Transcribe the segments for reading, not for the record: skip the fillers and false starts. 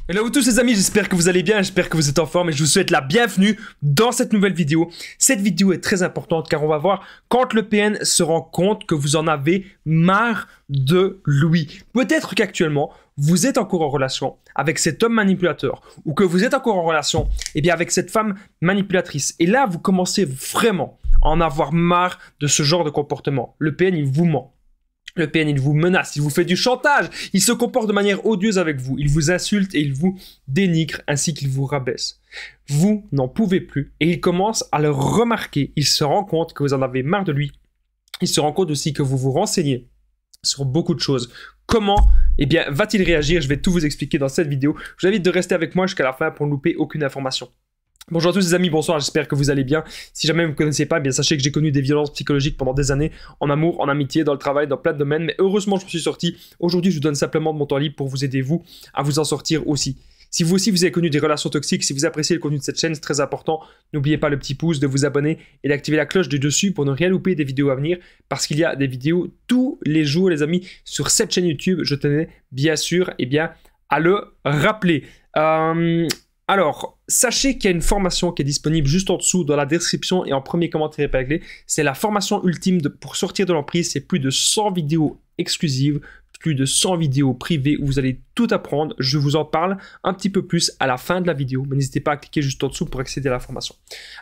Hello à tous les amis, j'espère que vous allez bien, j'espère que vous êtes en forme et je vous souhaite la bienvenue dans cette nouvelle vidéo. Cette vidéo est très importante car on va voir quand le PN se rend compte que vous en avez marre de lui. Peut-être qu'actuellement, vous êtes encore en relation avec cet homme manipulateur ou que vous êtes encore en relation avec cette femme manipulatrice. Et là, vous commencez vraiment à en avoir marre de ce genre de comportement. Le PN, il vous ment. Le PN, il vous menace, il vous fait du chantage, il se comporte de manière odieuse avec vous, il vous insulte et il vous dénigre ainsi qu'il vous rabaisse. Vous n'en pouvez plus et il commence à le remarquer, il se rend compte que vous en avez marre de lui, il se rend compte aussi que vous vous renseignez sur beaucoup de choses. Comment va-t-il réagir? Je vais tout vous expliquer dans cette vidéo. Je vous invite de rester avec moi jusqu'à la fin pour ne louper aucune information. Bonjour à tous les amis, bonsoir, j'espère que vous allez bien. Si jamais vous ne me connaissez pas, sachez que j'ai connu des violences psychologiques pendant des années, en amour, en amitié, dans le travail, dans plein de domaines, mais heureusement je me suis sorti. Aujourd'hui, je vous donne simplement de mon temps libre pour vous aider, vous, à vous en sortir aussi. Si vous aussi, vous avez connu des relations toxiques, si vous appréciez le contenu de cette chaîne, c'est très important, n'oubliez pas le petit pouce, de vous abonner et d'activer la cloche du dessus pour ne rien louper des vidéos à venir, parce qu'il y a des vidéos tous les jours, les amis, sur cette chaîne YouTube. Je tenais bien sûr à le rappeler. Alors, sachez qu'il y a une formation qui est disponible juste en dessous dans la description et en premier commentaire épinglé. C'est la formation ultime pour sortir de l'emprise. C'est plus de 100 vidéos exclusives, plus de 100 vidéos privées où vous allez tout apprendre. Je vous en parle un petit peu plus à la fin de la vidéo, mais n'hésitez pas à cliquer juste en dessous pour accéder à la formation.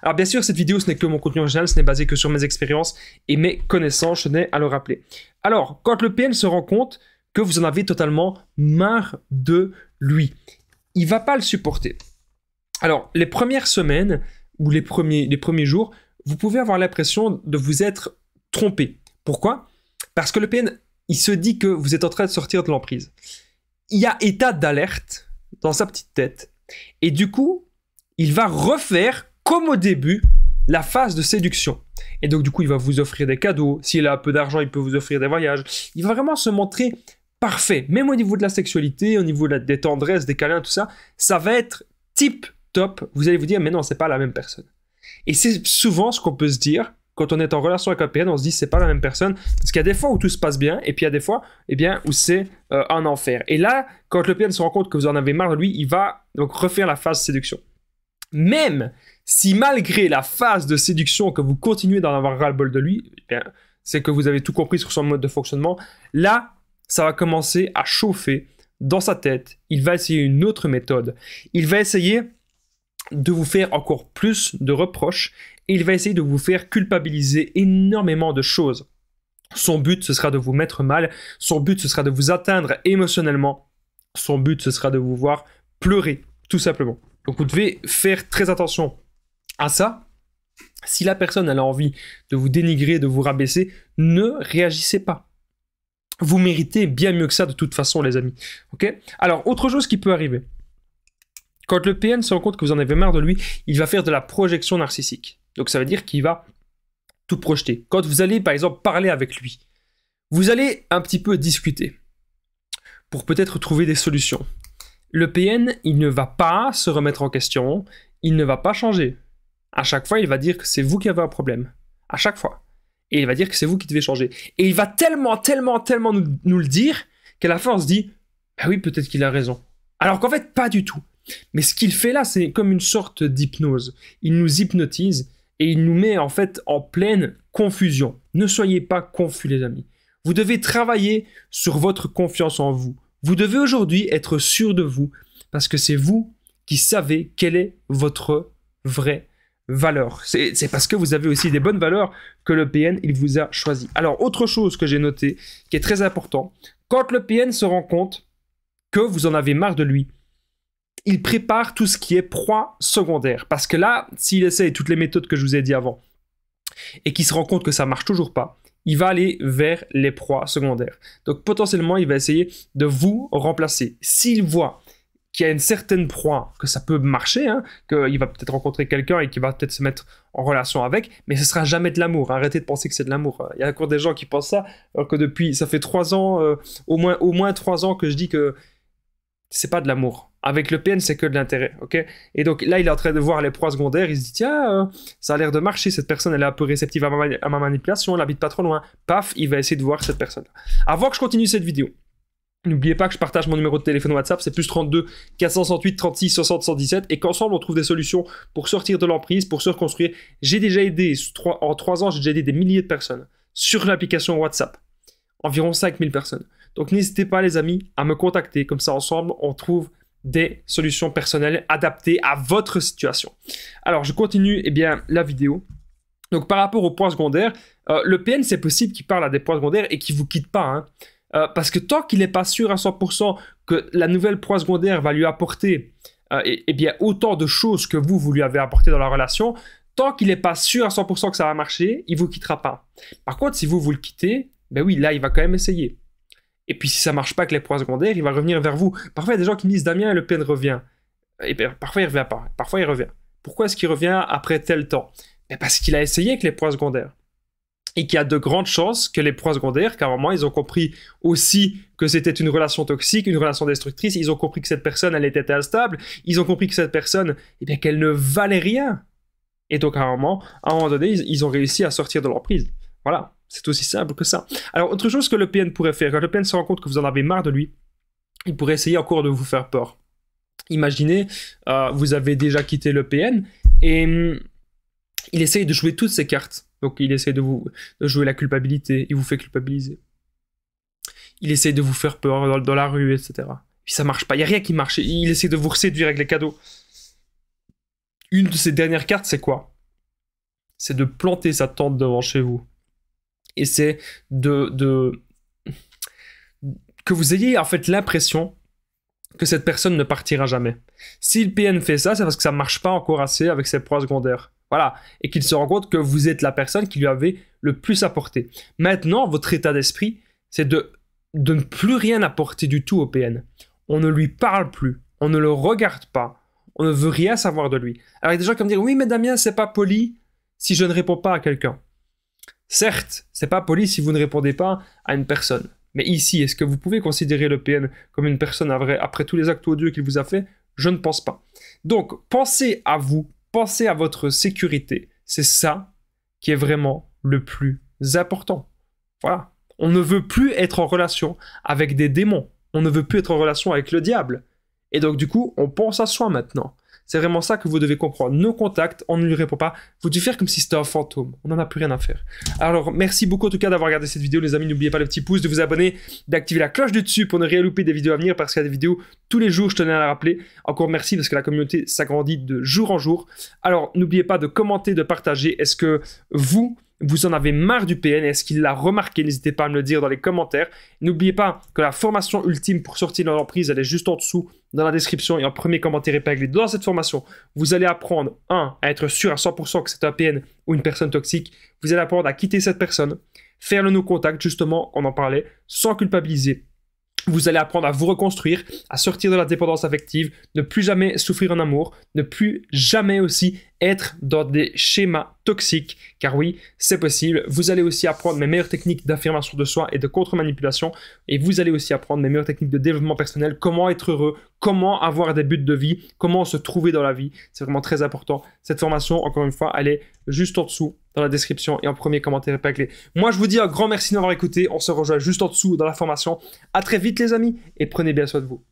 Alors bien sûr, cette vidéo, ce n'est que mon contenu original, ce n'est basé que sur mes expériences et mes connaissances, je tenais à le rappeler. Alors, quand le PN se rend compte que vous en avez totalement marre de lui, il ne va pas le supporter. Alors, les premières semaines ou les premiers jours, vous pouvez avoir l'impression de vous être trompé. Pourquoi? Parce que le PN, il se dit que vous êtes en train de sortir de l'emprise. Il y a état d'alerte dans sa petite tête. Et du coup, il va refaire, comme au début, la phase de séduction. Et donc, du coup, il va vous offrir des cadeaux. S'il a un peu d'argent, il peut vous offrir des voyages. Il va vraiment se montrer parfait. Même au niveau de la sexualité, au niveau des tendresses, des câlins, tout ça, ça va être type top. Vous allez vous dire, mais non, c'est pas la même personne. Et c'est souvent ce qu'on peut se dire quand on est en relation avec un PN, on se dit c'est pas la même personne, parce qu'il y a des fois où tout se passe bien, et puis il y a des fois où c'est un enfer. Et là, quand le PN se rend compte que vous en avez marre de lui, il va donc refaire la phase séduction. Même si malgré la phase de séduction que vous continuez d'en avoir ras-le-bol de lui, c'est que vous avez tout compris sur son mode de fonctionnement, là, ça va commencer à chauffer dans sa tête. Il va essayer une autre méthode. Il va essayer de vous faire encore plus de reproches et il va essayer de vous faire culpabiliser énormément de choses. Son but, ce sera de vous mettre mal. Son but, ce sera de vous atteindre émotionnellement. Son but, ce sera de vous voir pleurer, tout simplement. Donc, vous devez faire très attention à ça. Si la personne elle a envie de vous dénigrer, de vous rabaisser, ne réagissez pas. Vous méritez bien mieux que ça de toute façon, les amis. Ok? Alors, autre chose qui peut arriver. Quand le PN se rend compte que vous en avez marre de lui, il va faire de la projection narcissique. Donc ça veut dire qu'il va tout projeter. Quand vous allez, par exemple, parler avec lui, vous allez un petit peu discuter pour peut-être trouver des solutions. Le PN, il ne va pas se remettre en question, il ne va pas changer. À chaque fois, il va dire que c'est vous qui avez un problème. À chaque fois. Et il va dire que c'est vous qui devez changer. Et il va tellement nous le dire qu'à la fin, on se dit « Ah oui, peut-être qu'il a raison ». Alors qu'en fait, pas du tout. Mais ce qu'il fait là, c'est comme une sorte d'hypnose. Il nous hypnotise et il nous met en fait en pleine confusion. Ne soyez pas confus, les amis. Vous devez travailler sur votre confiance en vous. Vous devez aujourd'hui être sûr de vous parce que c'est vous qui savez quelle est votre vraie valeur. C'est parce que vous avez aussi des bonnes valeurs que le PN, il vous a choisi. Alors, autre chose que j'ai noté, qui est très important, quand le PN se rend compte que vous en avez marre de lui, il prépare tout ce qui est proie secondaire. Parce que là, s'il essaye toutes les méthodes que je vous ai dit avant et qu'il se rend compte que ça marche toujours pas, il va aller vers les proies secondaires. Donc potentiellement, il va essayer de vous remplacer. S'il voit qu'il y a une certaine proie, que ça peut marcher, qu'il va peut-être rencontrer quelqu'un et qu'il va peut-être se mettre en relation avec, mais ce sera jamais de l'amour. Arrêtez de penser que c'est de l'amour. Il y a encore des gens qui pensent ça, alors que depuis, ça fait 3 ans, au moins 3 ans que je dis que c'est pas de l'amour. Avec le PN, c'est que de l'intérêt, ok? Et donc là, il est en train de voir les proies secondaires, il se dit, tiens, ça a l'air de marcher, cette personne, elle est un peu réceptive à ma manipulation, elle habite pas trop loin. Paf, il va essayer de voir cette personne. Avant que je continue cette vidéo, N'oubliez pas que je partage mon numéro de téléphone WhatsApp, c'est plus 32 468 36 60 117 et qu'ensemble on trouve des solutions pour sortir de l'emprise, pour se reconstruire. J'ai déjà aidé, en 3 ans, j'ai déjà aidé des milliers de personnes sur l'application WhatsApp. Environ 5000 personnes. Donc n'hésitez pas les amis à me contacter, comme ça ensemble on trouve des solutions personnelles adaptées à votre situation. Alors je continue la vidéo. Donc par rapport aux points secondaires, le PN c'est possible qu'il parle à des points secondaires et qu'il ne vous quitte pas, hein. Parce que tant qu'il n'est pas sûr à 100% que la nouvelle proie secondaire va lui apporter autant de choses que vous lui avez apporté dans la relation, tant qu'il n'est pas sûr à 100% que ça va marcher, il ne vous quittera pas. Par contre, si vous le quittez, ben oui, là, il va quand même essayer. Et puis, si ça ne marche pas avec les proies secondaires, il va revenir vers vous. Parfois, il y a des gens qui me disent « Damien, le PN revient. » Et bien, parfois, il ne revient pas. Parfois, il revient. Pourquoi est-ce qu'il revient après tel temps? Ben parce qu'il a essayé avec les proies secondaires. Et qu'il y a de grandes chances que les proies secondaires, qu'à un moment, ils ont compris aussi que c'était une relation toxique, une relation destructrice, ils ont compris que cette personne, elle était instable, ils ont compris que cette personne, qu'elle ne valait rien. Et donc, à un moment donné, ils ont réussi à sortir de l'emprise. Voilà, c'est aussi simple que ça. Alors, autre chose que le PN pourrait faire, quand le PN se rend compte que vous en avez marre de lui, il pourrait essayer encore de vous faire peur. Imaginez, vous avez déjà quitté le PN, et il essaye de jouer toutes ses cartes. Donc, il essaie de jouer la culpabilité, il vous fait culpabiliser. Il essaie de vous faire peur dans la rue, etc. Puis ça marche pas, il n'y a rien qui marche. Il essaie de vous séduire avec les cadeaux. Une de ses dernières cartes, c'est quoi? C'est de planter sa tente devant chez vous. Et c'est que vous ayez en fait l'impression que cette personne ne partira jamais. Si le PN fait ça, c'est parce que ça ne marche pas encore assez avec ses proies secondaires. Voilà, et qu'il se rend compte que vous êtes la personne qui lui avait le plus apporté. Maintenant, votre état d'esprit, c'est de ne plus rien apporter du tout au PN. On ne lui parle plus, on ne le regarde pas, on ne veut rien savoir de lui. Alors il y a des gens qui vont me dire « Oui, mais Damien, c'est pas poli si je ne réponds pas à quelqu'un. » Certes, c'est pas poli si vous ne répondez pas à une personne. Mais ici, est-ce que vous pouvez considérer le PN comme une personne après tous les actes odieux qu'il vous a fait? Je ne pense pas. Donc, pensez à vous. Pensez à votre sécurité. C'est ça qui est vraiment le plus important. Voilà. On ne veut plus être en relation avec des démons. On ne veut plus être en relation avec le diable. Et donc, du coup, on pense à soi maintenant. C'est vraiment ça que vous devez comprendre. Nos contacts, on ne lui répond pas. Vous devez faire comme si c'était un fantôme. On n'en a plus rien à faire. Alors, merci beaucoup en tout cas d'avoir regardé cette vidéo, les amis. N'oubliez pas le petit pouce, de vous abonner, d'activer la cloche du dessus pour ne rien louper des vidéos à venir parce qu'il y a des vidéos tous les jours, je tenais à la rappeler. Encore merci parce que la communauté s'agrandit de jour en jour. Alors, n'oubliez pas de commenter, de partager. Est-ce que vous en avez marre du PN? Est-ce qu'il l'a remarqué? N'hésitez pas à me le dire dans les commentaires. N'oubliez pas que la formation ultime pour sortir de l'emprise, elle est juste en dessous dans la description et en premier commentaire épinglé. Dans cette formation, vous allez apprendre, à être sûr à 100% que c'est un PN ou une personne toxique. Vous allez apprendre à quitter cette personne, faire le no-contact, justement, on en parlait, sans culpabiliser. Vous allez apprendre à vous reconstruire, à sortir de la dépendance affective, ne plus jamais souffrir en amour, ne plus jamais aussi être dans des schémas toxiques, car oui, c'est possible. Vous allez aussi apprendre mes meilleures techniques d'affirmation de soi et de contre-manipulation, et vous allez aussi apprendre mes meilleures techniques de développement personnel, comment être heureux, comment avoir des buts de vie, comment se trouver dans la vie. C'est vraiment très important. Cette formation, encore une fois, elle est juste en dessous dans la description et en premier commentaire épinglé. Moi, je vous dis un grand merci d'avoir écouté. On se rejoint juste en dessous dans la formation. À très vite, les amis, et prenez bien soin de vous.